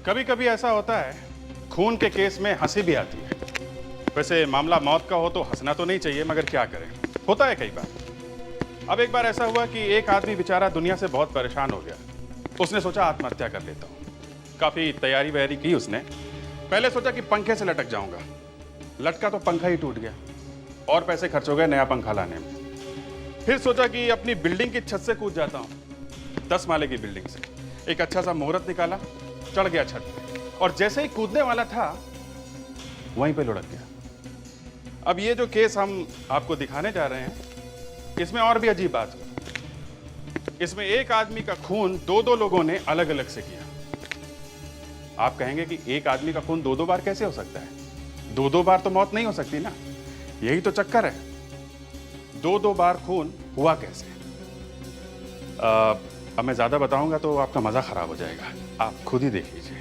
कभी कभी ऐसा होता है, खून के केस में हंसी भी आती है। वैसे मामला मौत का हो तो हंसना तो नहीं चाहिए, मगर क्या करें, होता है कई बार। अब एक बार ऐसा हुआ कि एक आदमी बेचारा दुनिया से बहुत परेशान हो गया। उसने सोचा आत्महत्या कर लेता हूँ। काफी तैयारी वैयारी की उसने। पहले सोचा कि पंखे से लटक जाऊंगा, लटका तो पंखा ही टूट गया और पैसे खर्च हो गए नया पंखा लाने में। फिर सोचा कि अपनी बिल्डिंग की छत से कूद जाता हूँ, 10 माले की बिल्डिंग से। एक अच्छा सा मुहूर्त निकाला, चढ़ गया छत पे, और जैसे ही कूदने वाला था वहीं पे लुढ़क गया। अब ये जो केस हम आपको दिखाने जा रहे हैं, इसमें और भी अजीब बात हुई। इसमें एक आदमी का खून दो लोगों ने अलग अलग से किया। आप कहेंगे कि एक आदमी का खून दो बार कैसे हो सकता है? दो बार तो मौत नहीं हो सकती ना, यही तो चक्कर है। दो बार खून हुआ कैसे? अब मैं ज्यादा बताऊंगा तो आपका मजा खराब हो जाएगा, आप खुद ही देख लीजिए।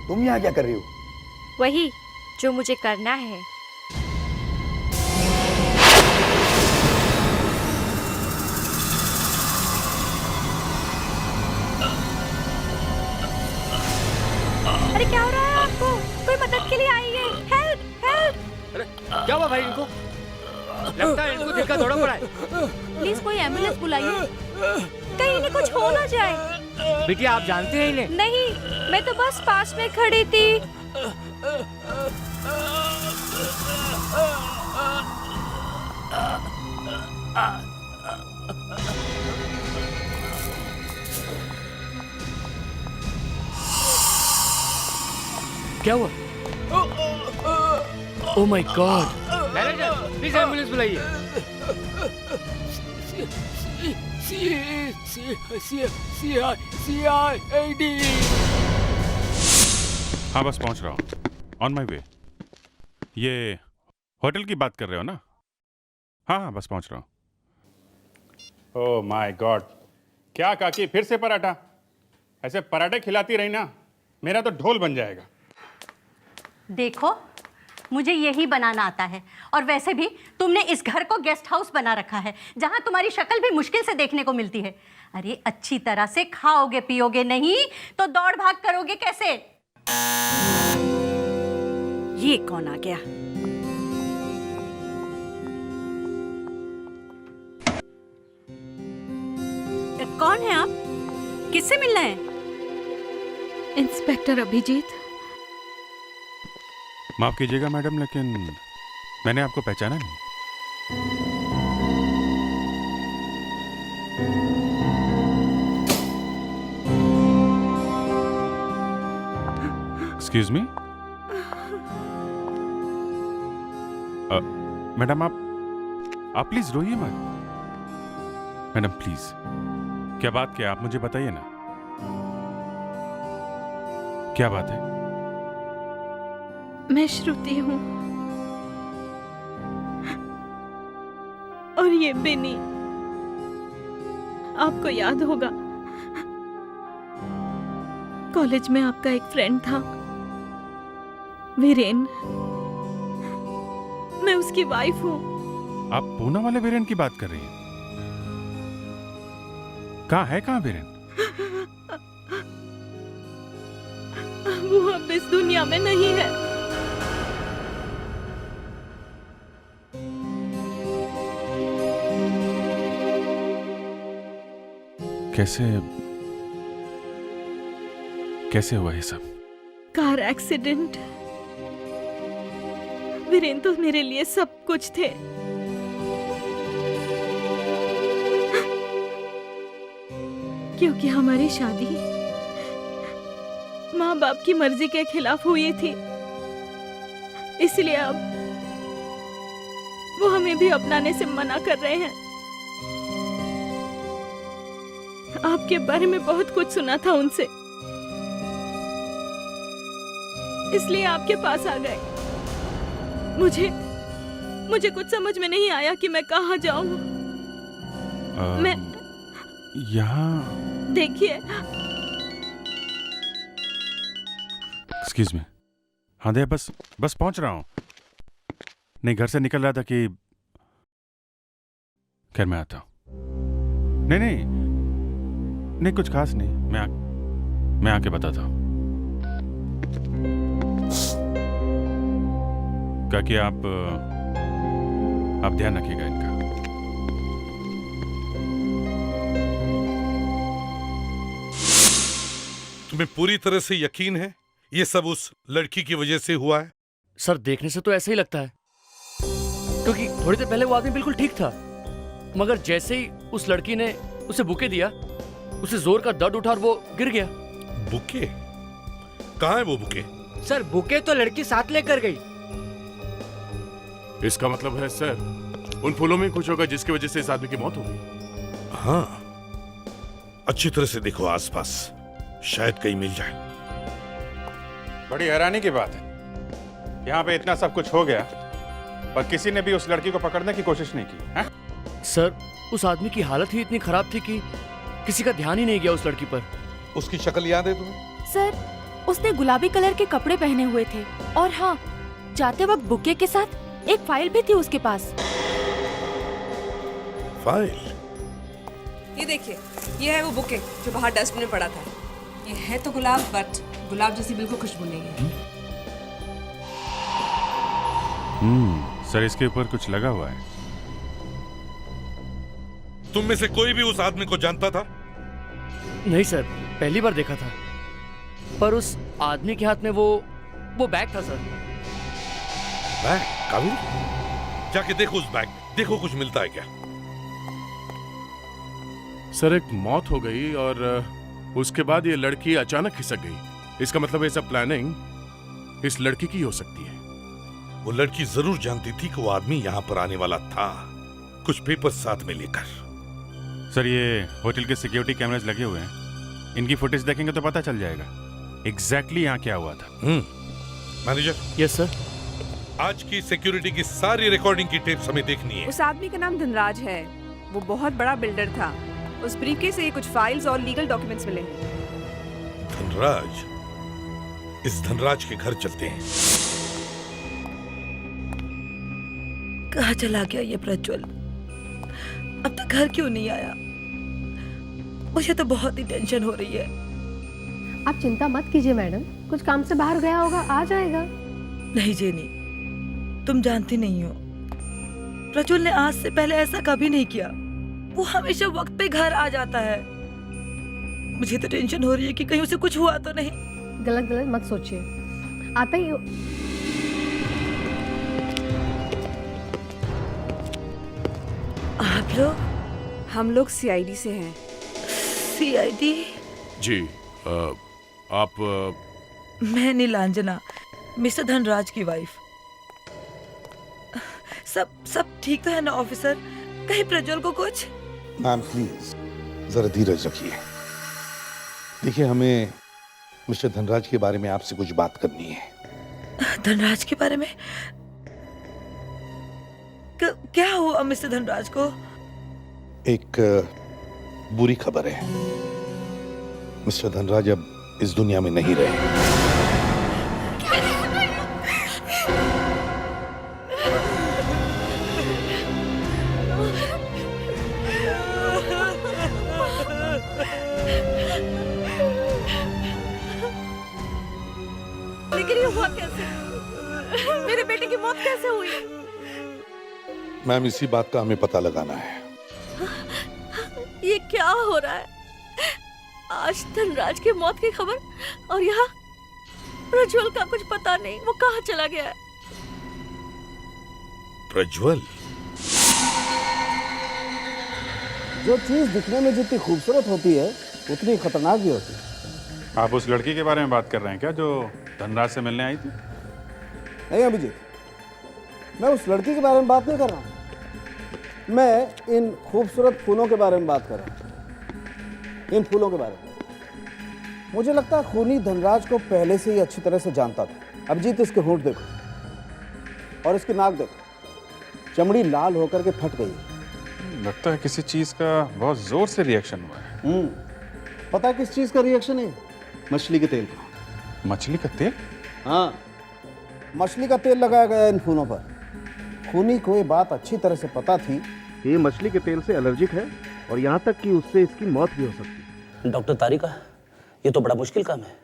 तुम यहाँ क्या कर रही हो? वही जो मुझे करना है। अरे क्या हो रहा है आपको? कोई मदद के लिए आइए। Help help. अरे क्या हुआ भाई इनको? लगता है इनको देखकर दौड़ा पड़ा है। प्लीज कोई एम्बुलेंस बुलाइए, कहीं इन्हें कुछ हो ना जाए। बिटिया आप जानते हैं इन्हें? नहीं, मैं तो बस पास में खड़ी थी। क्या हुआ? Oh my God! Manager please ambulance बुलाइए। हाँ बस पहुंच रहा हूँ, ऑन माई वे। ये होटल की बात कर रहे हो ना? हाँ बस पहुंच रहा हूँ। ओह माय गॉड, क्या काकी फिर से पराठा? ऐसे पराठे खिलाती रही ना, मेरा तो ढोल बन जाएगा। देखो, मुझे यही बनाना आता है, और वैसे भी तुमने इस घर को गेस्ट हाउस बना रखा है, जहां तुम्हारी शक्ल भी मुश्किल से देखने को मिलती है। अरे अच्छी तरह से खाओगे पियोगे नहीं तो दौड़ भाग करोगे कैसे? ये कौन आ गया? कौन है आप? किससे मिलना है? इंस्पेक्टर अभिजीत। माफ कीजिएगा मैडम, लेकिन मैंने आपको पहचाना नहीं। एक्सक्यूज मी मैडम, आप प्लीज रोइए मत। मैडम प्लीज, क्या बात क्या, आप मुझे बताइए ना, क्या बात है? मैं श्रुति हूँ और ये बिनी। आपको याद होगा, कॉलेज में आपका एक फ्रेंड था वीरेन। मैं उसकी वाइफ हूँ। आप पूना वाले वीरेन की बात कर रही हैं? कहाँ वीरेन? वो अब इस दुनिया में नहीं है। कैसे हुआ ये सब? Car accident. वीरेन तो मेरे लिए सब कुछ थे। क्योंकि हमारी शादी माँ बाप की मर्जी के खिलाफ हुई थी, इसलिए अब वो हमें भी अपनाने से मना कर रहे हैं। आपके बारे में बहुत कुछ सुना था उनसे, इसलिए आपके पास आ गए। मुझे कुछ समझ में नहीं आया कि मैं कहाँ जाऊं। मैं यहाँ देखिए, एक्सक्यूज मी। हाँ दे, बस पहुंच रहा हूँ। नहीं, घर से निकल रहा था कि खैर मैं आता हूँ। नहीं कुछ खास नहीं। मैं आके बताता हूँ। क्या कि आप ध्यान रखिएगा इनका। तुम्हें पूरी तरह से यकीन है ये सब उस लड़की की वजह से हुआ है? सर देखने से तो ऐसा ही लगता है, क्योंकि थोड़ी देर पहले वो आदमी बिल्कुल ठीक था, मगर जैसे ही उस लड़की ने उसे बुके दिया, उसे जोर का दर्द उठा और वो गिर गया। बुके? कहाँ है वो बुके? सर बुके तो लड़की साथ लेकर गई। इसका मतलब है सर उन फूलों में कुछ होगा जिसकी वजह से इस आदमी की मौत हो गई। हाँ, अच्छी तरह से देखो आसपास, शायद कहीं मिल जाए। बड़ी हैरानी की बात है, यहाँ पे इतना सब कुछ हो गया पर किसी ने भी उस लड़की को पकड़ने की कोशिश नहीं की है? सर उस आदमी की हालत ही इतनी खराब थी कि किसी का ध्यान ही नहीं गया उस लड़की पर। उसकी शक्ल याद है तुम्हें? सर, उसने गुलाबी कलर के कपड़े पहने हुए थे और हाँ, जाते वक्त बुके के साथ एक फाइल भी थी उसके पास। फाइल? ये देखिए, ये है वो बुके जो बाहर डस्टबिन में पड़ा था। ये है तो गुलाब, बट गुलाब जैसी बिल्कुल खुशबू नहीं है। सर इसके ऊपर कुछ लगा हुआ है। तुम में से कोई भी उस आदमी को जानता था? नहीं सर, पहली बार देखा था, पर उस आदमी के हाथ में वो बैग था सर। बैग? काबिल, जाके देखो उस बैग में, देखो कुछ मिलता है क्या। सर एक मौत हो गई और उसके बाद ये लड़की अचानक खिसक गई। इसका मतलब है सब प्लानिंग इस लड़की की हो सकती है। वो लड़की जरूर जानती थी कि वो आदमी यहाँ पर आने वाला था, कुछ पेपर साथ में लेकर। सर ये होटल के सिक्योरिटी कैमरास लगे हुए हैं, इनकी फुटेज देखेंगे तो पता चल जाएगा एग्जैक्टली यहाँ क्या हुआ था। मैनेजर। Yes sir. आज की सिक्योरिटी की सारी रिकॉर्डिंग की टेप्स हमें देखनी है। उस आदमी का नाम धनराज है, वो बहुत बड़ा बिल्डर था। उस ब्रीफकेस से कुछ फाइल्स और लीगल डॉक्यूमेंट्स मिले हैं। धनराज? इस धनराज के घर चलते हैं। कहाँ चला गया ये प्रज्वल? अब तक घर क्यों नहीं आया? मुझे तो बहुत ही टेंशन हो रही है। आप चिंता मत कीजिए मैडम, कुछ काम से बाहर गया होगा, आ जाएगा। नहीं जेनी, तुम जानती नहीं हो, प्रज्वल ने आज से पहले ऐसा कभी नहीं किया। वो हमेशा वक्त पे घर आ जाता है। मुझे तो टेंशन हो रही है कि कहीं उसे कुछ हुआ तो नहीं। गलत मत सोचिए, आता ही आप लोग? हम लोग सीआईडी से हैं। सीआईडी? जी आप मैं नीलांजना, मिस्टर धनराज की वाइफ। सब ठीक तो है ना ऑफिसर? कहीं प्रज्वल को कुछ? मैम प्लीज जरा धीरज रखिए। देखिए, हमें मिस्टर धनराज के बारे में आपसे कुछ बात करनी है। धनराज के बारे में? क्या हुआ मिस्टर धनराज को? एक बुरी खबर है, मिस्टर धनराज अब इस दुनिया में नहीं रहे। मेरे बेटे की मौत कैसे हुई? मैम, इसी बात का हमें पता लगाना है। ये क्या हो रहा है? आज धनराज की मौत की खबर, और यहाँ प्रज्वल का कुछ पता नहीं, वो कहाँ चला गया है? प्रज्वल? जो चीज दिखने में जितनी खूबसूरत होती है उतनी खतरनाक भी होती है। आप उस लड़की के बारे में बात कर रहे हैं क्या, जो धनराज से मिलने आई थी? नहीं अभिजीत, मैं उस लड़की के बारे में बात नहीं कर रहा हूँ। मैं इन खूबसूरत फूलों के बारे में बात कर रहा हूँ, इन फूलों के बारे में। मुझे लगता है खूनी धनराज को पहले से ही अच्छी तरह से जानता था। अभिजीत, इसके होंठ देखो और इसकी नाक देखो, चमड़ी लाल होकर के फट गई है। लगता है किसी चीज का बहुत जोर से रिएक्शन हुआ है। पता है किस चीज का रिएक्शन है? मछली के तेल का। मछली का तेल? हाँ, मछली का तेल लगाया गया इन फूलों पर। खूनी को ये बात अच्छी तरह से पता थी कि ये मछली के तेल से एलर्जिक है और यहाँ तक कि उससे इसकी मौत भी हो सकती है। डॉक्टर तारिका, ये तो बड़ा मुश्किल काम है।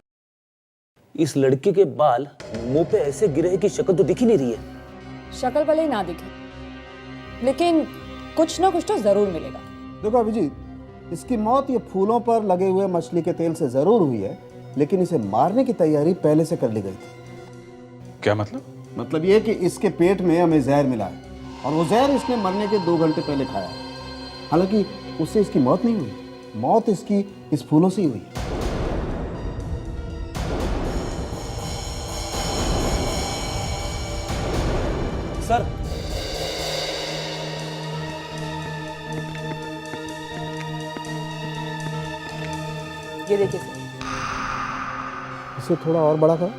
इस लड़की के बाल मुंह पे ऐसे गिरे हैं कि शक्ल तो दिख ही नहीं रही है। शक्ल भले ही ना दिखे, लेकिन कुछ ना कुछ तो जरूर मिलेगा। देखो अभिजीत, इसकी मौत ये फूलों पर लगे हुए मछली के तेल से जरूर हुई है, लेकिन इसे मारने की तैयारी पहले से कर ली गई थी। क्या मतलब? मतलब ये कि इसके पेट में हमें जहर मिला है और वो जहर इसने मरने के 2 घंटे पहले खाया है। हालांकि उससे इसकी मौत नहीं हुई, मौत इसकी इस फूलों से ही हुई। सर, ये देखिए सर। इसे थोड़ा और बड़ा करो।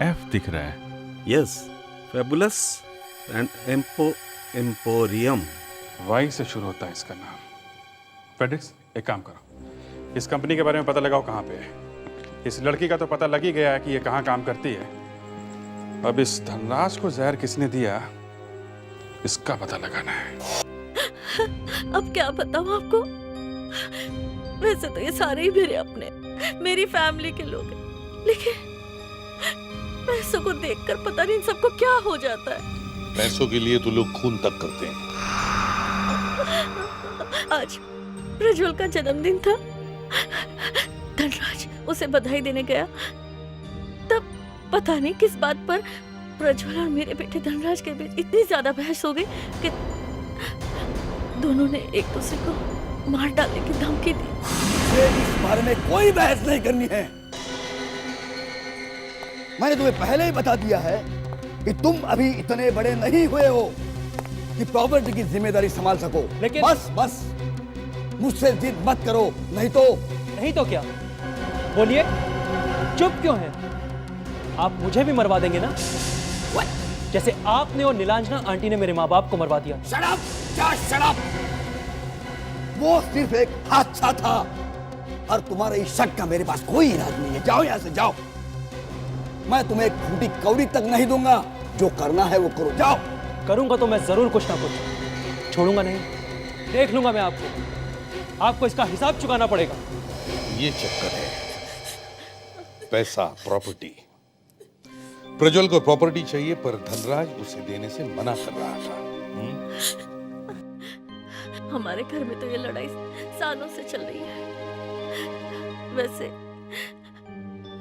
एफ दिख रहा है। Yes, fabulous and emporium. Y से शुरू होता है इसका नाम। फेडिक्स, एक काम करो, इस कंपनी के बारे में पता लगाओ कहाँ पे है। इस लड़की का तो पता लग ही गया है कि ये कहाँ काम करती है। अब इस धनराज को जहर किसने दिया, इसका पता लगाना है। अब क्या बताऊं आपको? वैसे तो ये सारे ही मेरे अपने, मेरी फैमिली के लोग हैं, लेकिन पैसों को देखकर पता नहीं इन सबको क्या हो जाता है। पैसों के लिए तो लोग खून तक करते हैं। आज प्रज्वल का जन्मदिन था। धनराज उसे बधाई देने गया, तब पता नहीं किस बात पर प्रज्वल और मेरे बेटे धनराज के बीच इतनी ज्यादा बहस हो गई कि दोनों ने एक दूसरे को मार डालने की धमकी दी। इस बारे में कोई बहस नहीं करनी है। मैंने तुम्हें पहले ही बता दिया है कि तुम अभी इतने बड़े नहीं हुए हो कि प्रॉपर्टी की जिम्मेदारी संभाल सको। लेकिन बस मुझसे जिद मत करो, नहीं तो क्या? बोलिए, चुप क्यों हैं? आप मुझे भी मरवा देंगे ना, जैसे आपने और नीलांजना आंटी ने मेरे माँ बाप को मरवा दिया। Shut up! Shut up! वो सिर्फ एक हादसा था और तुम्हारे इस शक का मेरे पास कोई इलाज नहीं है। जाओ यहाँ से, जाओ। मैं तुम्हें एक फूटी कौड़ी तक नहीं दूंगा। जो करना है वो करो, जाओ। करूंगा तो मैं जरूर कुछ ना कुछ, छोड़ूंगा नहीं। देख लूंगा मैं आपको इसका हिसाब चुकाना पड़ेगा। ये चक्कर है, पैसा, प्रॉपर्टी। प्रज्वल को प्रॉपर्टी चाहिए, पर धनराज उसे देने से मना कर रहा था। हमारे घर में तो ये लड़ाई सालों से चल रही है। वैसे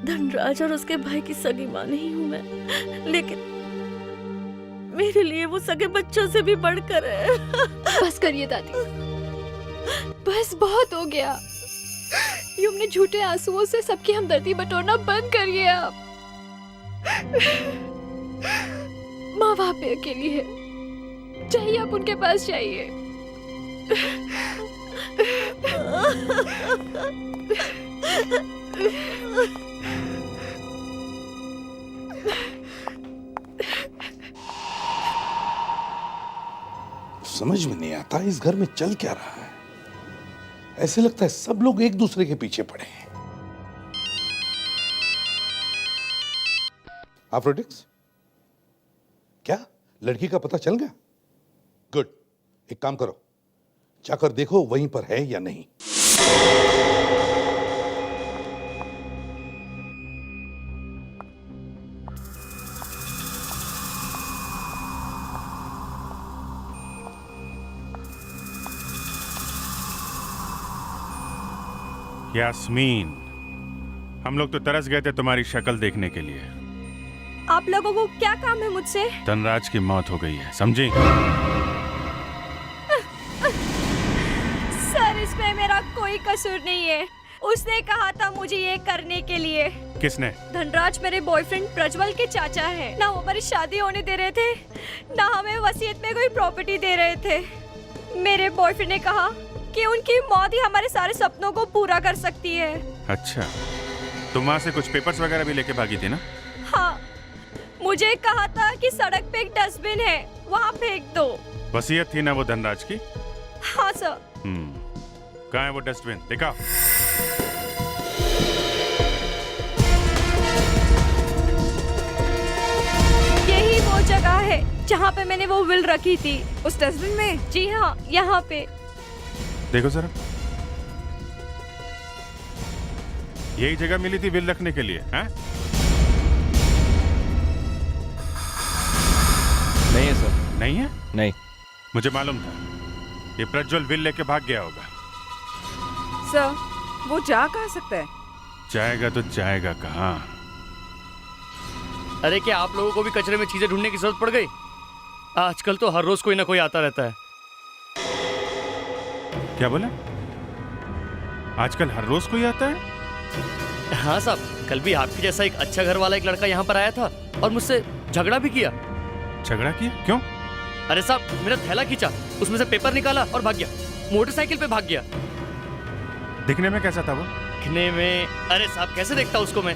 धनराज और उसके भाई की सगी मां नहीं हूं मैं, लेकिन मेरे लिए वो सगे बच्चों से भी बढ़कर है। बस करिए दादी, बस बहुत हो गया। ये अपने झूठे आंसुओं से सबकी हमदर्दी बटोरना बंद करिए आप। माँ वहाँ पे अकेली है, चाहिए आप उनके पास जाइए। समझ में नहीं आता इस घर में चल क्या रहा है। ऐसे लगता है सब लोग एक दूसरे के पीछे पड़े हैं। आफ्रोडिक्स, क्या लड़की का पता चल गया? गुड, एक काम करो, जाकर देखो वहीं पर है या नहीं। यास्मीन, हम लोग तो तरस गए थे तुम्हारी शक्ल देखने के लिए। आप लोगों को क्या काम है मुझसे? धनराज की मौत हो गई है, समझी? सर, इसमें मेरा कोई कसूर नहीं है। उसने कहा था मुझे ये करने के लिए। किसने? धनराज मेरे बॉयफ्रेंड प्रज्वल के चाचा हैं। ना वो हमारी शादी होने दे रहे थे, ना हमें वसीयत में कोई प्रॉपर्टी दे रहे थे। मेरे बॉयफ्रेंड ने कहा कि उनकी मौत ही हमारे सारे सपनों को पूरा कर सकती है। अच्छा, तुम वहाँ से कुछ पेपर्स वगैरह भी लेके भागी थी ना? हाँ, मुझे कहा था कि सड़क पे एक डस्टबिन है, वहाँ फेंक दो। वसीयत थी ना वो धनराज की? हाँ सर। कहाँ है वो डस्टबिन? दिखाओ। यही वो जगह है जहाँ पे मैंने वो विल रखी थी। उस डस्टबिन में? जी हाँ, यहाँ पे। देखो जरा, यही जगह मिली थी विल रखने के लिए, हैं? नहीं है सर। नहीं है? नहीं। मुझे मालूम था ये प्रज्वल विल लेके भाग गया होगा। सर, वो जा कहाँ सकता है? जाएगा तो जाएगा कहाँ? अरे क्या आप लोगों को भी कचरे में चीजें ढूंढने की जरूरत पड़ गई? आजकल तो हर रोज कोई ना कोई आता रहता है। क्या बोला? आजकल हर रोज कोई आता है? हाँ साहब, कल भी आपके जैसा एक अच्छा घर वाला एक लड़का यहाँ पर आया था और मुझसे झगड़ा भी किया। झगड़ा किया? क्यों? अरे साहब, मेरा थैला खींचा, उसमें से पेपर निकाला और भाग गया। मोटरसाइकिल पे भाग गया। दिखने में कैसा था वो? दिखने में, अरे साहब कैसे देखता उसको मैं?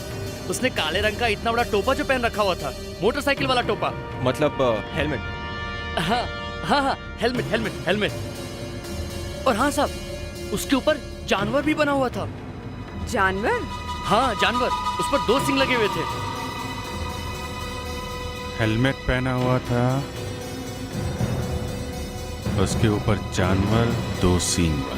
उसने काले रंग का इतना बड़ा टोपा जो पहन रखा हुआ था, मोटरसाइकिल वाला टोपा। मतलब हेलमेट? हाँ हाँ हाँ, हेलमेट हेलमेट हेलमेट। और हाँ साहब, उसके ऊपर जानवर भी बना हुआ था। जानवर? हाँ जानवर, उस पर 2 सींग लगे हुए थे। हेलमेट पहना हुआ था, उसके ऊपर जानवर 2 सींग वाला।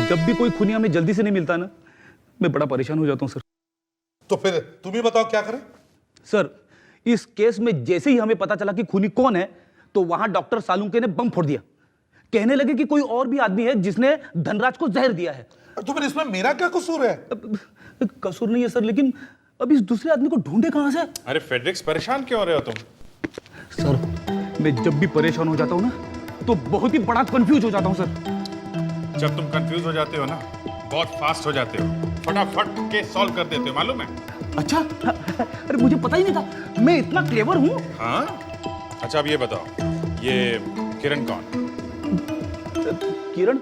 जब भी कोई खूनी हमें जल्दी से नहीं मिलता ना, मैं बड़ा परेशान हो जाता हूँ सर। तो फिर तुम ही बताओ क्या करें? सर, इस केस में जैसे ही हमें पता चला कि खूनी कौन है, तो वहां डॉक्टर सालुंके ने बम फोड़ दिया। कहने लगे कि कोई और भी आदमी है जिसने धनराज को जहर दिया है। तो फिर इसमें मेरा क्या कसूर है? कसूर नहीं है सर, लेकिन अब इस दूसरे आदमी को ढूंढे कहां से? अरे फेड्रिक्स, परेशान क्यों हो रहे हो तुम? सर, मैं जब भी परेशान हो जाता हूँ ना, तो बहुत ही बड़ा कंफ्यूज हो जाता हूँ सर। जब तुम कंफ्यूज हो जाते हो ना, बहुत फास्ट हो जाते हो, फटाफट केस सॉल्व कर देते हो, मालूम है? अच्छा, अरे मुझे पता ही नहीं था, मैं इतना क्लेवर हूँ। हाँ? अच्छा अब ये बताओ, ये किरण कौन? किरण?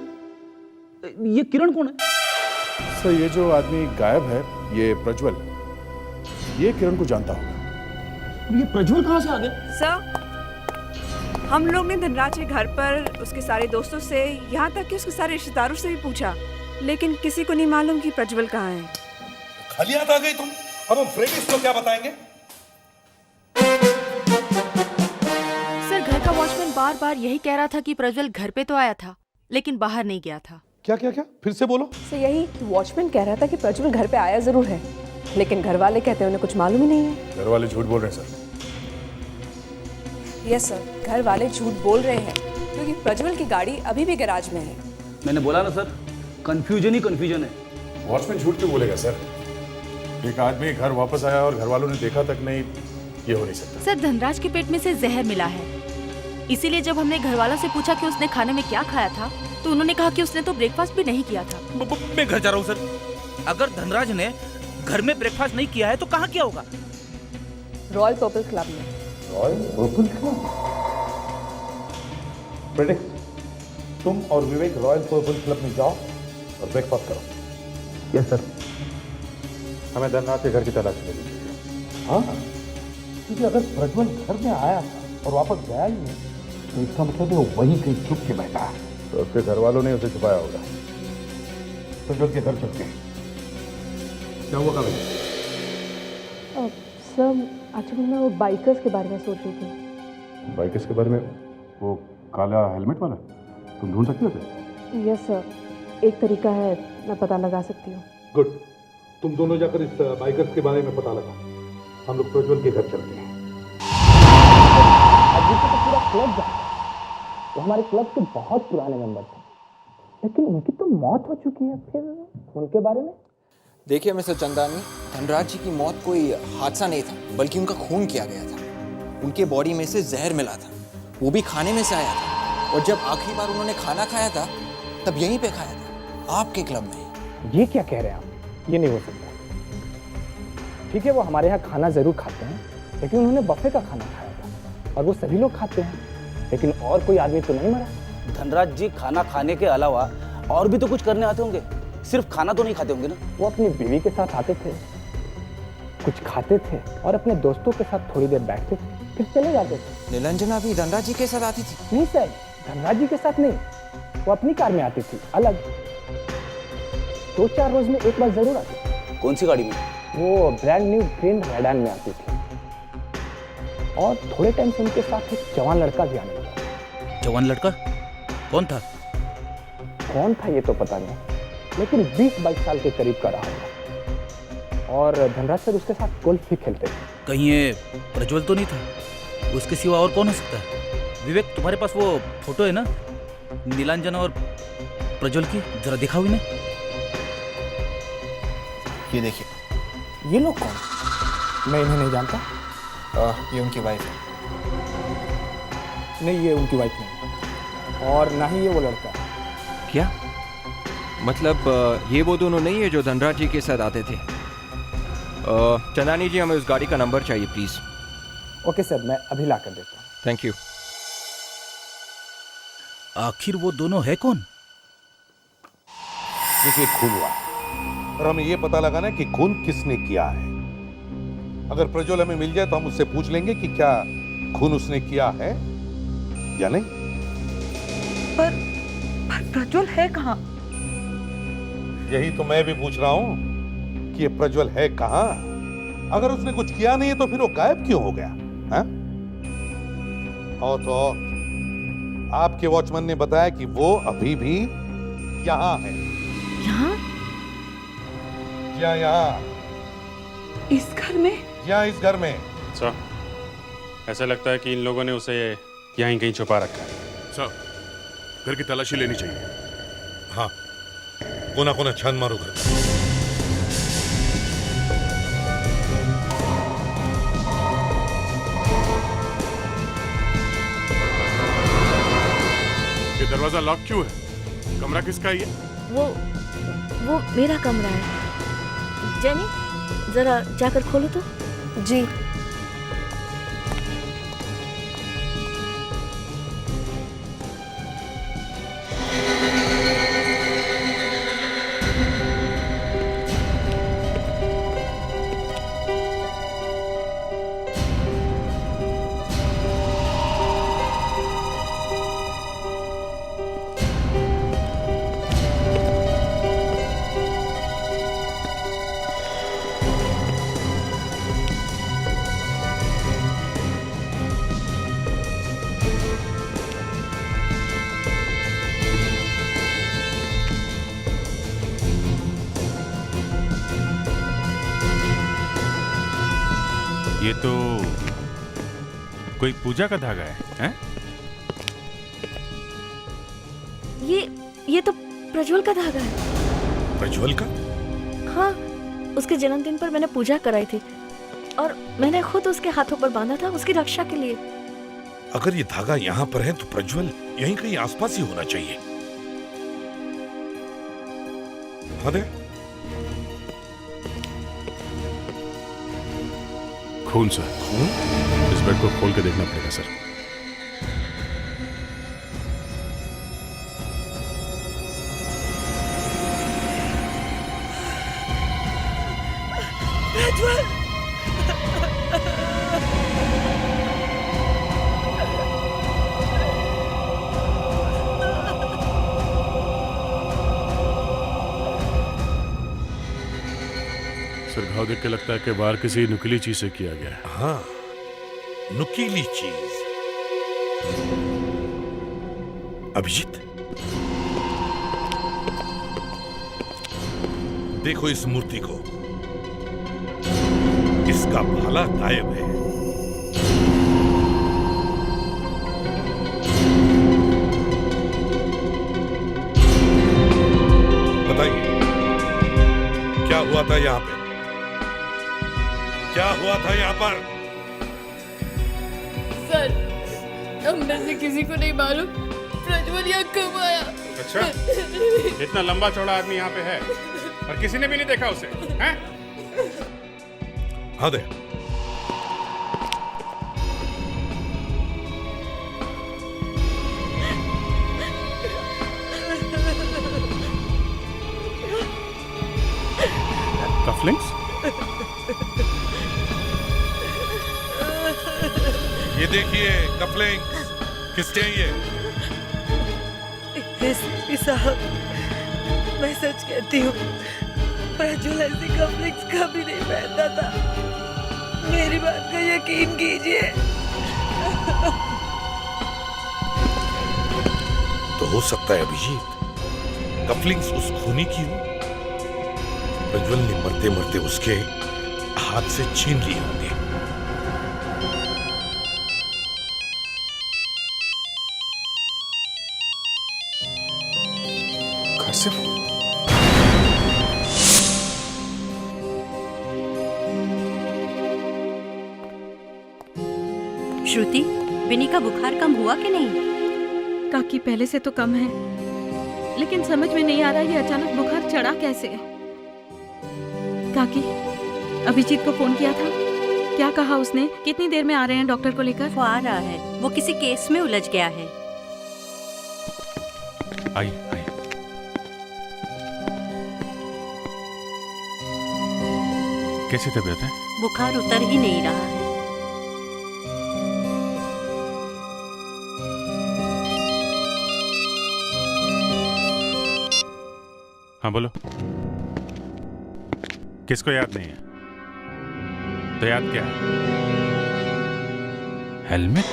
ये किरण कौन है? सर, ये जो आदमी गायब है, ये प्रज्वल, ये किरण को जानता होगा। ये प्रज्वल कहाँ से आ गया? सर, हम लोग ने धनराज के घर पर उसके सारे दोस्तों से, यहाँ तक कि उसके सारे रिश्तेदारों से भी पूछा, लेकिन किसी को नहीं मालूम कि प्रज्वल कहाँ है। खाली हाथ आ गई तुम? अब हम फ्रेडिक्स को क्या बताएंगे? सर, घर का वॉचमैन बार बार यही कह रहा था कि प्रज्वल घर पे तो आया था, लेकिन बाहर नहीं गया था। क्या क्या क्या? फिर से बोलो। सर, यही वॉचमैन कह रहा था कि प्रज्वल घर पे आया जरूर है, लेकिन घर वाले कहते हैं उन्हें कुछ मालूम ही नहीं है। घर वाले झूठ बोल रहे हैं सर। यस सर, घर वाले झूठ बोल रहे हैं क्योंकि प्रज्वल की गाड़ी अभी भी गैराज में है। मैंने बोला ना सर, कंफ्यूजन ही कंफ्यूजन है। वॉचमैन झूठ क्यों बोलेगा सर? एक आदमी घर वापस आया और घर वालों ने देखा तक नहीं, ये हो नहीं सकता। सर, धनराज के पेट में से जहर मिला है, इसीलिए जब हमने घर वालों से पूछा कि उसने खाने में क्या खाया था, तो उन्होंने कहा कि उसने तो ब्रेकफास्ट भी नहीं किया था। मैं घर जा रहा हूँ सर। अगर धनराज ने घर में ब्रेकफास्ट नहीं किया है तो कहाँ किया होगा? रॉयल पर्पल क्लब में। Royal purple club? प्रेडिक्ट, तुम और विवेक रॉयल पर्पल क्लब में जाओ और ब्रेकफास्ट करो। Yes sir. हमें धनराज के घर की तलाश में लीजिए। हाँ, क्योंकि अगर प्रज्वल घर में आया था और वापस गया ही नहीं, तो इसका मतलब वो वहीं कहीं छुप के बैठा है। तो उसके घर वालों ने उसे छुपाया होगा। प्रज्वल के घर चलते हैं। क्या हुआ कभी? सर, एक्चुअली मैं वो बाइकर्स के बारे में सोच रही थी। बाइकर्स के बारे में? वो काला हेलमेट वाला? तुम ढूंढ सकते हो उसे? यस सर, एक तरीका है, मैं पता लगा सकती हूँ। गुड, तुम दोनों जाकर इस बाइकर्स के बारे में पता लगाओ। हम लोग प्रज्वल के घर चलते हैं। क्लब जाता है। वो हमारे क्लब के बहुत पुराने मेंबर थे, लेकिन उनकी तो मौत हो चुकी है। फिर उनके बारे में देखिए मिस्टर चंदानी, धनराज जी की मौत कोई हादसा नहीं था, बल्कि उनका खून किया गया था। उनके बॉडी में से जहर मिला था, वो भी खाने में से आया था। और जब आखिरी बार उन्होंने खाना खाया था तब यहीं पे खाया था, आपके क्लब में। ये क्या कह रहे हैं आप? ये नहीं हो सकता। ठीक है, वो हमारे यहाँ खाना जरूर खाते हैं, लेकिन उन्होंने बफे का खाना खाया था और वो सभी लोग खाते हैं, लेकिन और कोई आदमी तो नहीं मरा। धनराज जी खाना खाने के अलावा और भी तो कुछ करने आते होंगे, सिर्फ खाना तो नहीं खाते होंगे ना? वो अपनी बीवी के साथ आते थे, कुछ खाते थे और अपने दोस्तों के साथ थोड़ी देर बैठते थे, फिर चले जाते थे। निलंजना भी धनराज जी के साथ आती थी? नहीं सर, धनराज जी के साथ नहीं, वो अपनी कार में आती थी, अलग। 2-4 रोज में एक बार जरूर आती थी। कौन सी गाड़ी में? वो ब्रांड न्यू ग्रीन रेडान में आती थी। और थोड़े टाइम से उनके साथ एक जवान लड़का भी आने लगा। जवान लड़का कौन था? कौन था ये तो पता नहीं, लेकिन 20-22 साल के करीब का रहा होगा। और धनराज सर उसके साथ गोल्फ भी खेलते थे। कहीं ये प्रज्वल तो नहीं था? उसके सिवा और कौन हो सकता है? विवेक, तुम्हारे पास वो फोटो है ना नीलांजना और प्रज्वल की, जरा दिखाओ इन्हें। ये देखिए। ये लोग कौन? मैं इन्हें नहीं जानता। ये उनकी वाइफ है। नहीं, ये उनकी वाइफ नहीं, और ना ही ये वो लड़का। क्या मतलब ये वो दोनों नहीं है जो धनराज जी के साथ आते थे? चंदानी जी, हमें उस गाड़ी का नंबर चाहिए प्लीज। ओके सर, मैं अभी ला कर देता हूँ। Thank you. आखिर वो दोनों है कौन? देखिए, खून हुआ और हमें ये पता लगाना है कि खून किसने किया है। अगर प्रज्वल हमें मिल जाए तो हम उससे पूछ लेंगे कि क्या खून उसने किया है या नहीं। पर प्रज्वल है कहाँ? यही तो मैं भी पूछ रहा हूं कि ये प्रज्वल है कहां। अगर उसने कुछ किया नहीं है तो फिर वो गायब क्यों हो गया? हाँ? और तो और, आपके वॉचमैन ने बताया कि वो अभी भी यहां है। यहाँ? यहाँ इस घर में? यहाँ इस घर में। सर, ऐसा लगता है कि इन लोगों ने उसे यहीं कहीं छुपा रखा है। सर, घर की तलाशी लेनी चाहिए। हाँ, कोना कोना छान मारो घर। ये दरवाजा लॉक क्यों है? कमरा किसका है ये? वो मेरा कमरा है। जेनी, जरा जाकर खोलो तो। जी। ये तो कोई पूजा का धागा है? ये तो प्रज्वल का धागा है। प्रज्वल का? हाँ, उसके जन्मदिन पर मैंने पूजा कराई थी और मैंने खुद उसके हाथों पर बांधा था उसकी रक्षा के लिए। अगर ये धागा यहाँ पर है तो प्रज्वल यहीं कहीं आसपास ही होना चाहिए। हाँ, खून सर। इस बेड को खोल के देखना पड़ेगा सर। सर, घाव देख के लगता है कि वार किसी नुकीली चीज से किया गया है। हाँ, नुकीली चीज। अभिजीत, देखो इस मूर्ति को, इसका भाला गायब है। था यहाँ पे? क्या हुआ था यहाँ पर? सर, हम में से किसी को नहीं मालूम प्रज्वल यहाँ कब आया। अच्छा, इतना लंबा चौड़ा आदमी यहाँ पे है और किसी ने भी नहीं देखा उसे, हैं? हाँ दे। कफलिंग्स? ये देखिए कफलिंग्स। किसके हैं ये? एसपी साहब, मैं सच कहती हूँ, प्रज्वल ऐसी कफ्लिंग्स कभी नहीं पहनता था। मेरी बात का यकीन कीजिए। तो हो सकता है अभिजीत, कफलिंग्स उस खूनी की हो। प्रज्वल ने मरते मरते उसके हाथ से छीन लिए होंगे। घर से श्रुति, विनी का बुखार कम हुआ कि नहीं? काकी पहले से तो कम है, लेकिन समझ में नहीं आ रहा ये अचानक बुखार चढ़ा कैसे। काकी, अभिजीत को फोन किया था, क्या कहा उसने? कितनी देर में आ रहे हैं डॉक्टर को लेकर? वो आ रहा है, वो किसी केस में उलझ गया है। आइए आइए। कैसी तबीयत है? बुखार उतर ही नहीं रहा है। हाँ बोलो। किसको याद नहीं है? तो याद क्या है? हेलमेट?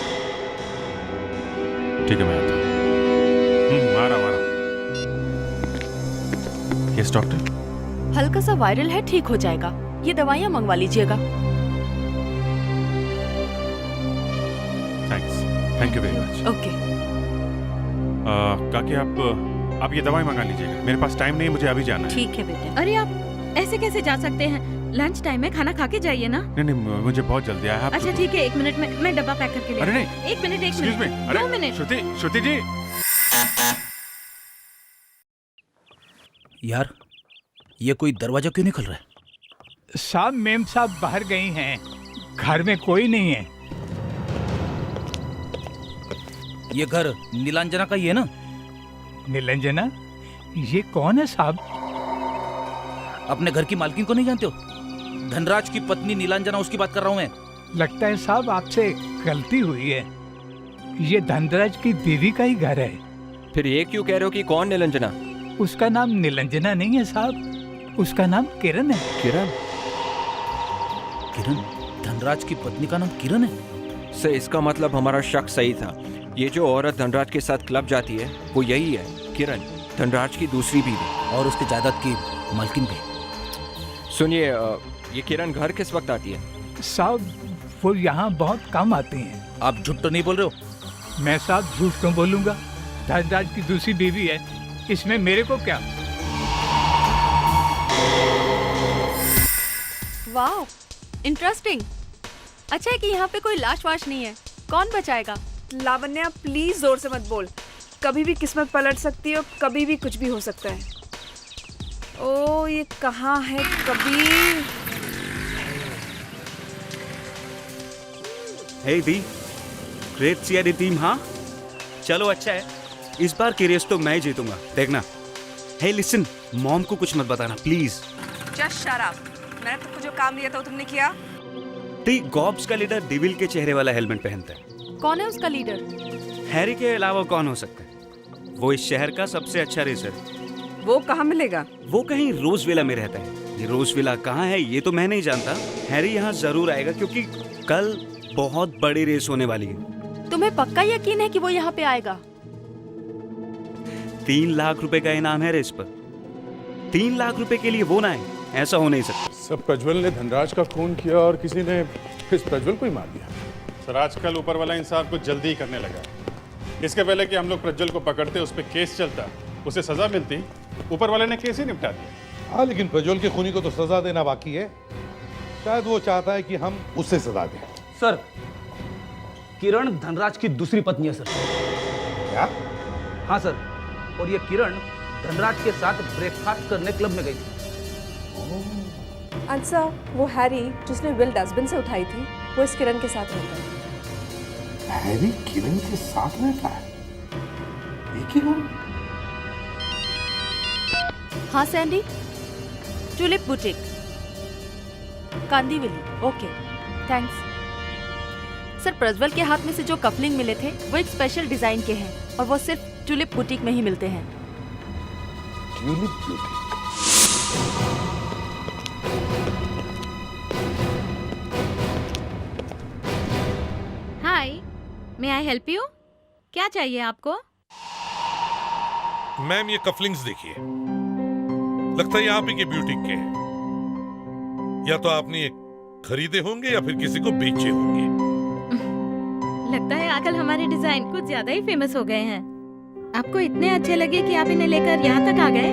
ठीक है, मैं आता हूँ। आ रहा हूँ। Yes doctor. हल्का सा वायरल है, ठीक हो जाएगा। ये दवाइयाँ मंगवा लीजिएगा। Thanks, thank you very much. Okay. काकी आप ये दवाई मंगा लीजिएगा, मेरे पास टाइम नहीं है, मुझे अभी जाना है। ठीक है बेटा। अरे आप ऐसे कैसे जा सकते हैं? लंच टाइम में खाना खा के जाइए ना। नहीं नहीं, मुझे बहुत जल्दी है। अच्छा ठीक है, 1 मिनट में मैं डब्बा पैक करके ले। अरे नहीं, एक मिनट, एक्सक्यूज मी। अरे 2 मिनट। श्रुति जी। यार, ये कोई दरवाजा क्यों नहीं खुल रहा है? साहब, मेम साहब बाहर गई हैं, घर में कोई नहीं है। ये घर नीलांजना का ही है ना? नीलांजना? ये कौन है साहब? अपने घर की मालकिन को नहीं जानते हो? धनराज की पत्नी नीलांजना, उसकी बात कर रहा हूँ मैं। लगता है साहब आपसे गलती हुई है, ये धनराज की बीवी का ही घर है। फिर ये क्यों कह रहे हो कि कौन नीलांजना? उसका नाम नीलांजना नहीं है साहब, उसका नाम किरण है। किरण? किरण? धनराज की पत्नी का नाम किरण है? सर, इसका मतलब हमारा शक सही था। ये जो औरत धनराज के साथ क्लब जाती है वो यही है, किरण, धनराज की दूसरी बीवी और उसकी जायदाद की मालकिन भी। सुनिए, ये किरण घर किस वक्त आती है? साहब, वो यहाँ बहुत कम आती हैं। आप झूठ तो नहीं बोल रहे हो? मैं साहब झूठ क्यों बोलूँगा? धनराज की दूसरी बीवी है, इसमें मेरे को क्या? वाह, इंटरेस्टिंग। अच्छा है कि यहाँ पे कोई लाश वाश नहीं है। कौन बचाएगा? लावण्या, प्लीज जोर से मत बोल। कभी भी किस्मत पलट सकती है और कभी भी कुछ भी हो सकता है। ओ, ये कहाँ है कबीर? हे दी, ग्रेट सीआईडी टीम। हाँ चलो, अच्छा है, इस बार की रेस तो मैं ही जीतूंगा, देखना। हे लिसन, मॉम को कुछ मत बताना प्लीज। Just shut up. मैंने तुमको जो काम दिया था वो तुमने किया? दी गॉब्स का लीडर डेविल के चेहरे वाला हेलमेट पहनता है। कौन है उसका लीडर? हैरी के अलावा कौन हो सकता है? वो इस शहर का सबसे अच्छा रेसर है। वो कहाँ मिलेगा? वो कहीं रोजविला में रहता है। ये रोजविला कहाँ है ये तो मैं नहीं जानता। हैरी यहाँ जरूर आएगा क्योंकि कल बहुत बड़ी रेस होने वाली है। तुम्हें पक्का यकीन है कि वो यहाँ पे आएगा? 3 लाख रुपए का इनाम है रेस पर। 3 लाख रुपए के लिए वो ना है, ऐसा हो नहीं सकता। सब प्रज्वल ने धनराज का खून किया और किसी ने इस प्रज्वल को ही मार दिया। सर, आजकल ऊपर वाला इंसाफ कुछ जल्दी ही करने लगा। इसके पहले कि हम लोग प्रज्वल को पकड़ते, उस पर केस चलता, उसे सजा मिलती, ऊपर वाले ने केस ही निपटा दिया। हाँ, लेकिन प्रज्वल के खूनी को तो सजा देना बाकी है। शायद वो चाहता है कि हम उससे सजा दें। सर, किरण धनराज की दूसरी पत्नी है सर। क्या? हाँ सर, और ये किरण धनराज के साथ ब्रेकफास्ट करने क्लब में गई थी। अच्छा, वो हैरी जिसने विल डस्टबिन से उठाई थी, वो इस किरण के साथ रहता है। हैरी किरण के साथ रहता है? ये किरण? हाँ Sandy, tulip boutique, Kandivali. Okay, thanks. Sir, Prajwal के हाथ में से जो कफलिंग मिले थे वो एक स्पेशल डिजाइन के हैं और वो सिर्फ टुलिप बुटीक में ही मिलते हैं। Tulip boutique? Hi, may I help you? क्या चाहिए आपको? मैम, ये कफलिंग्स देखिए, लगता है आप ही के ब्यूटीक के हैं। या तो आपने ये खरीदे होंगे या फिर किसी को बेचे होंगे। लगता है आजकल हमारे डिजाइन कुछ ज्यादा ही फेमस हो गए हैं। आपको इतने अच्छे लगे कि आप इन्हें लेकर यहाँ तक आ गए।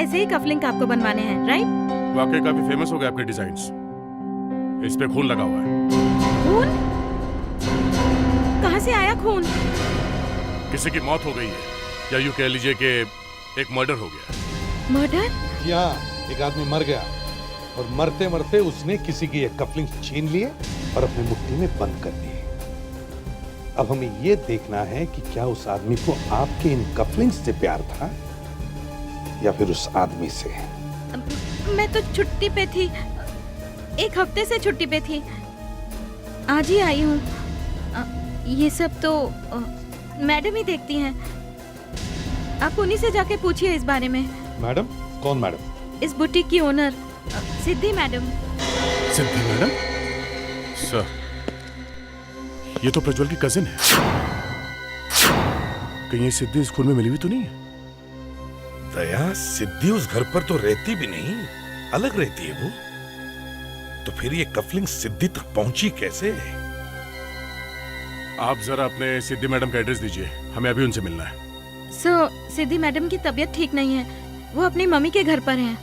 ऐसे ही कफलिंग आपको बनवाने हैं, राइट? वाकई काफी फेमस हो गए आपके डिजाइन्स। इस पे खून लगा हुआ है। खून? कहाँ से आया खून? किसी की मौत हो गई है, या यूं कह लीजिए कि एक मर्डर हो गया। मर्डर? यहाँ एक आदमी मर गया और मरते मरते उसने किसी की ये कफलिंग्स छीन लिए और अपनी मुट्ठी में बंद कर दिए। अब हमें ये देखना है कि क्या उस आदमी को आपके इन कफलिंग्स से प्यार था या फिर उस आदमी से। मैं तो छुट्टी पे थी, एक हफ्ते से छुट्टी पे थी, आज ही आई हूँ। ये सब तो मैडम ही देखती हैं। आप उन्हीं से जाके पूछिए इस बारे में। मैडम? कौन मैडम? इस बुटीक की ओनर सिद्धि मैडम। सिद्धि मैडम? सर, ये तो प्रज्वल की कजिन है। कहीं ये सिद्धि इस खून में मिली हुई तो नहीं है? दया, सिद्धि उस घर पर तो रहती भी नहीं, अलग रहती है वो। तो फिर ये कफलिंग सिद्धि तक पहुंची कैसे? आप जरा अपने सिद्धि मैडम का एड्रेस दीजिए, हमें अभी उनसे मिलना है। सिद्धि मैडम की तबीयत ठीक नहीं है, वो अपनी मम्मी के घर पर हैं।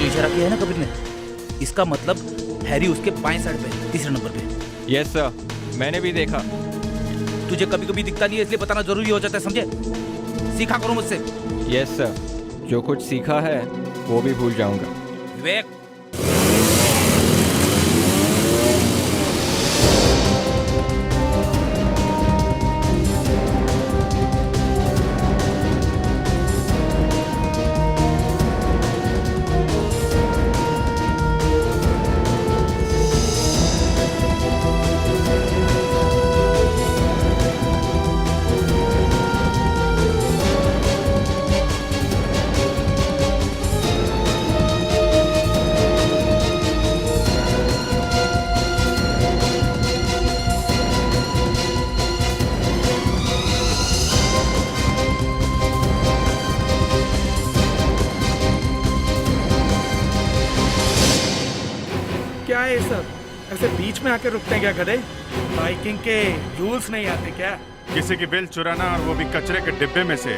इशारा किया है ना कबीर ने, इसका मतलब हैरी उसके बाएं साइड पे, तीसरे नंबर पे। यस सर, मैंने भी देखा। तुझे कभी कभी दिखता नहीं है इसलिए बताना जरूरी हो जाता है, समझे? सीखा करो मुझसे। यस सर, जो कुछ सीखा है वो भी भूल जाऊंगा। विवेक, क्या है ये सब? ऐसे बीच में आके रुकते हैं क्या गधे? बाइकिंग के रूल्स नहीं आते क्या? किसी की बिल चुराना और वो भी कचरे के डिब्बे में से।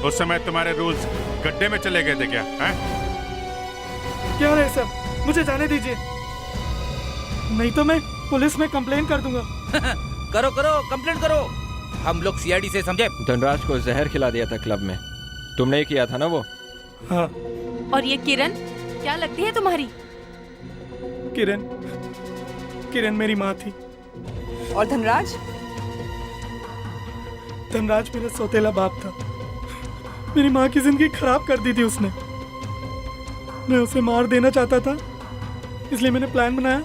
उस समय तुम्हारे रूल्स गड्ढे में चले गए थे क्या? हैं? क्या है सब? मुझे जाने दीजिए, नहीं तो मैं पुलिस में कंप्लेन कर दूंगा। करो करो, कंप्लेंट करो, हम लोग सीआईडी से, समझे? धनराज को जहर खिला दिया था क्लब में, तुमने ही किया था ना वो? हाँ। और ये किरण क्या लगती है तुम्हारी? किरण मेरी माँ थी। और धनराज? धनराज मेरा सौतेला बाप था। मेरी माँ की जिंदगी खराब कर दी थी उसने। मैं उसे मार देना चाहता था, इसलिए मैंने प्लान बनाया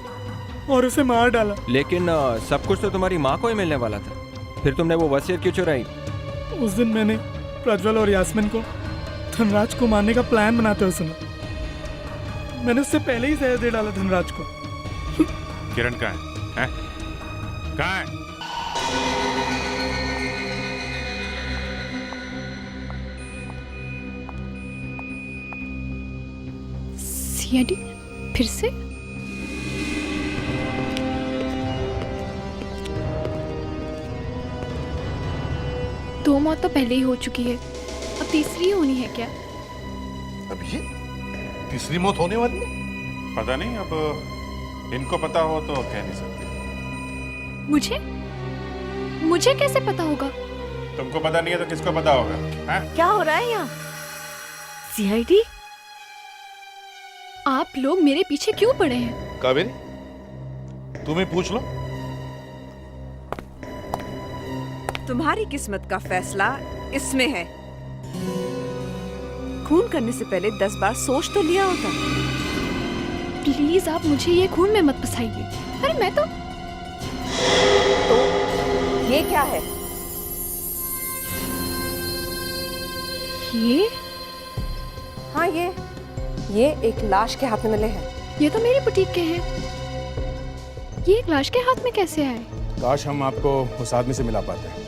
और उसे मार डाला। लेकिन सब कुछ तो तुम्हारी माँ को ही मिलने वाला था, फिर तुमने वो वसीयत क्यों चुराई? उस दिन मैंने प्रज्वल और यास्मीन को धनराज को मारने का प्लान बनाते हुए सुना। मैंने उससे पहले ही जहर दे डाला धनराज को। किरण कहाँ है? कहाँ है? सीआईडी फिर से? दो मौत तो पहले ही हो चुकी है, अब तीसरी होनी है क्या? अभिजीत, तीसरी मौत होने वाली है? पता नहीं, अब इनको पता हो तो कह नहीं सकते। मुझे कैसे पता होगा? तुमको पता नहीं है तो किसको पता होगा? हैं? क्या हो रहा है यहाँ? सीआईडी? आप लोग मेरे पीछे क्यों पड़े हैं? कावेरी, तुम्हें पूछ लो। तुम्हारी किस्मत का फैसला इसमें है। खून करने से पहले 10 बार सोच तो लिया होता। प्लीज आप मुझे ये खून में मत फंसाइए। अरे मैं तो ये क्या है? ये? हाँ, ये एक लाश के हाथ में मिले हैं। ये तो मेरी बुटीक के हैं। ये एक लाश के हाथ में कैसे आए? काश हम आपको उस आदमी से मिला पाते।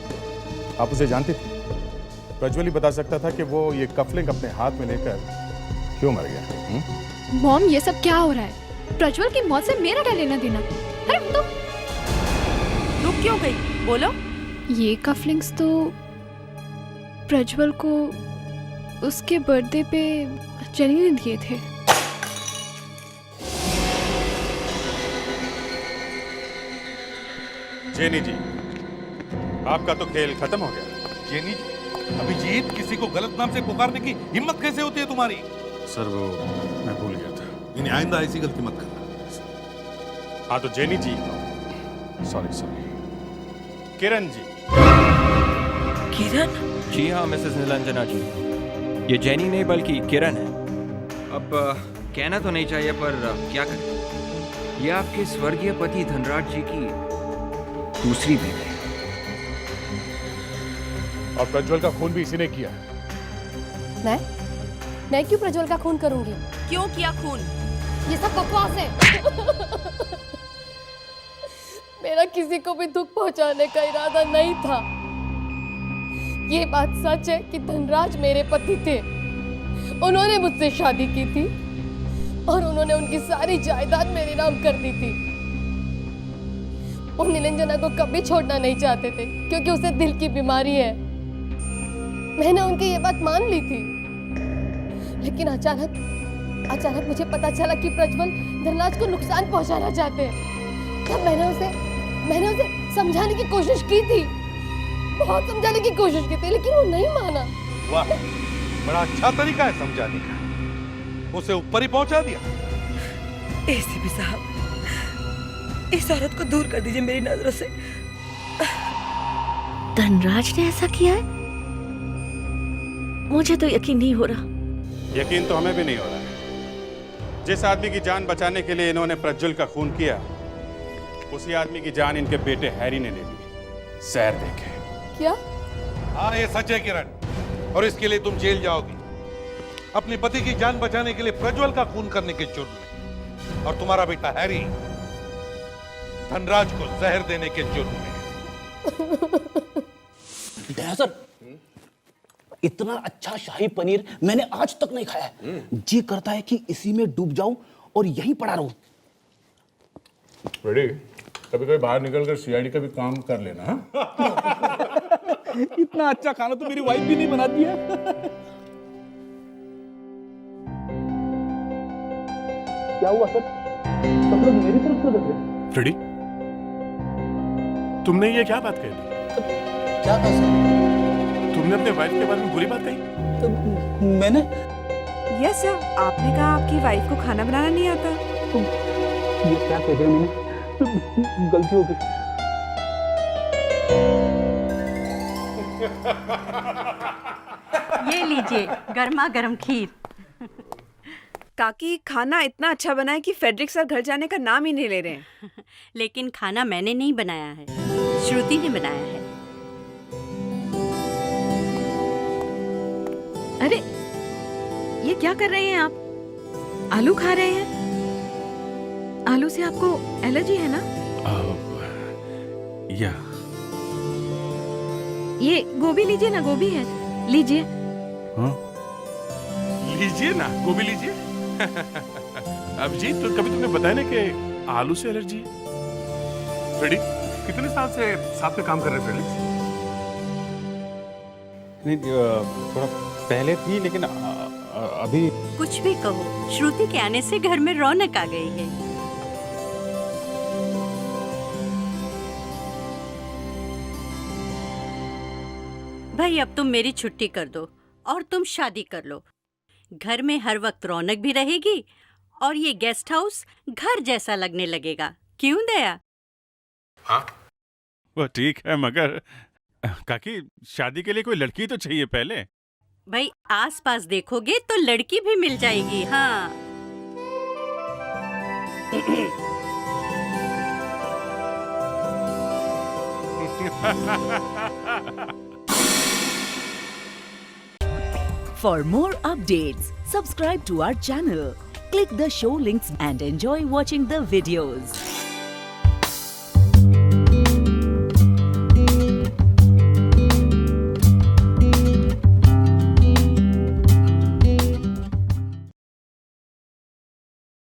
आप उसे जानती थी? प्रज्वल ही बता सकता था कि वो ये कफलिंग अपने हाथ में लेकर क्यों मर गया। मॉम, ये सब क्या हो रहा है? प्रज्वल की मौत से मेरा क्या लेना देना? अरे तो रुक क्यों गई? बोलो। ये कफलिंग्स तो प्रज्वल को उसके बर्थडे पे जेनी ने दिए थे। जेनी जी, आपका तो खेल खत्म हो गया। जेनी जी? अभिजीत, किसी को गलत नाम से पुकारने की हिम्मत कैसे होती है तुम्हारी? सर वो मैं भूल गया था। इन्हें आइंदा ऐसी गलती मत करना। हाँ तो जेनी जी, सॉरी किरण जी। किरण? जी हाँ मिसेस नीलांजना जी, ये जेनी नहीं बल्कि किरण है। अब कहना तो नहीं चाहिए पर क्या करें, ये आपके स्वर्गीय पति धनराज जी की दूसरी बीवी है। और प्रज्वल का खून भी इसी ने किया। मैं क्यों प्रज्वल का खून करूंगी? क्यों किया खून? ये सब बकवास है। मेरा किसी को भी दुख पहुंचाने का इरादा नहीं था। ये बात सच है कि धनराज मेरे पति थे। उन्होंने मुझसे शादी की थी और उन्होंने उनकी सारी जायदाद मेरे नाम कर दी थी। वो नीलांजना को कभी छोड़ना नहीं चाहते थे क्योंकि उसे दिल की बीमारी है। मैंने उनकी ये बात मान ली थी, लेकिन अचानक मुझे पता चला कि प्रज्वल धनराज को नुकसान पहुंचाना चाहते हैं। तब मैंने उसे समझाने की कोशिश की थी, बहुत समझाने की कोशिश की थी, लेकिन वो नहीं माना। वाह, बड़ा अच्छा तरीका है समझाने का। उसे ऊपर ही पहुंचा दिया। एसीपी साहब, इस औरत को दूर कर दीजिए मेरी नजरों से। धनराज ने ऐसा किया है? मुझे तो यकीन नहीं हो रहा। यकीन तो हमें भी नहीं हो रहा है। जिस आदमी की जान बचाने के लिए इन्होंने प्रज्वल का खून किया, उसी आदमी की जान इनके बेटे हैरी ने ले ली। सैर देखे। क्या? हाँ, ये सच है किरण, और इसके लिए तुम जेल जाओगी। अपने पति की जान बचाने के लिए प्रज्वल का खून करने के जुर्म में, और तुम्हारा बेटा हैरी धनराज को जहर देने के जुर्म में। दया सर, इतना अच्छा शाही पनीर मैंने आज तक नहीं खाया है। जी करता है कि इसी में डूब जाऊं और यहीं पड़ा रहूं। रेडी? कभी कभी बाहर निकलकर सीआईडी का भी काम कर लेना। इतना अच्छा खाना तो मेरी वाइफ भी नहीं बनाती है। क्या हुआ सर? सब लोग मेरी तरफ से देख रहे। फ्रेडी, तुमने ये क्या बात कही? क्या कहा सर? तुमने अपने वाइफ के बारे में बुरी बात कही? मैंने? यस सर, आपने कहा आपकी वाइफ को खाना बनाना नहीं आता। ये क्या कह दिया मैंने? गलती हो गई। ये लीजिए गर्मा गर्म खीर। काकी खाना इतना अच्छा बना है कि फेडरिक सर घर जाने का नाम ही नहीं ले रहे हैं। लेकिन खाना मैंने नहीं बनाया है, श्रुति ने बनाया है। अरे ये क्या कर रहे हैं आप? आलू खा रहे हैं? आलू से आपको एलर्जी है ना? या ये गोभी लीजिए ना, गोभी है, लीजिए। हाँ? लीजिए ना, गोभी लीजिए। अभिजीत, तो कभी तुमने बताया ना कि आलू से एलर्जी है? फ्रेडिक, कितने साल से साथ में काम कर रहे हैं फ्रेडिक? नहीं, थोड़ा पहले थी, लेकिन अभी कुछ भी कहो, श्रुति के आने से घर में रौनक आ गई है। भाई अब तुम मेरी छुट्टी कर दो और तुम शादी कर लो। घर में हर वक्त रौनक भी रहेगी और ये गेस्ट हाउस घर जैसा लगने लगेगा। क्यों दया? हाँ, वो ठीक है, मगर काकी शादी के लिए कोई लड़की तो चाहिए पहले। भाई आसपास देखोगे तो लड़की भी मिल जाएगी। हाँ। For more updates, subscribe to our channel, click the show links and enjoy watching the videos.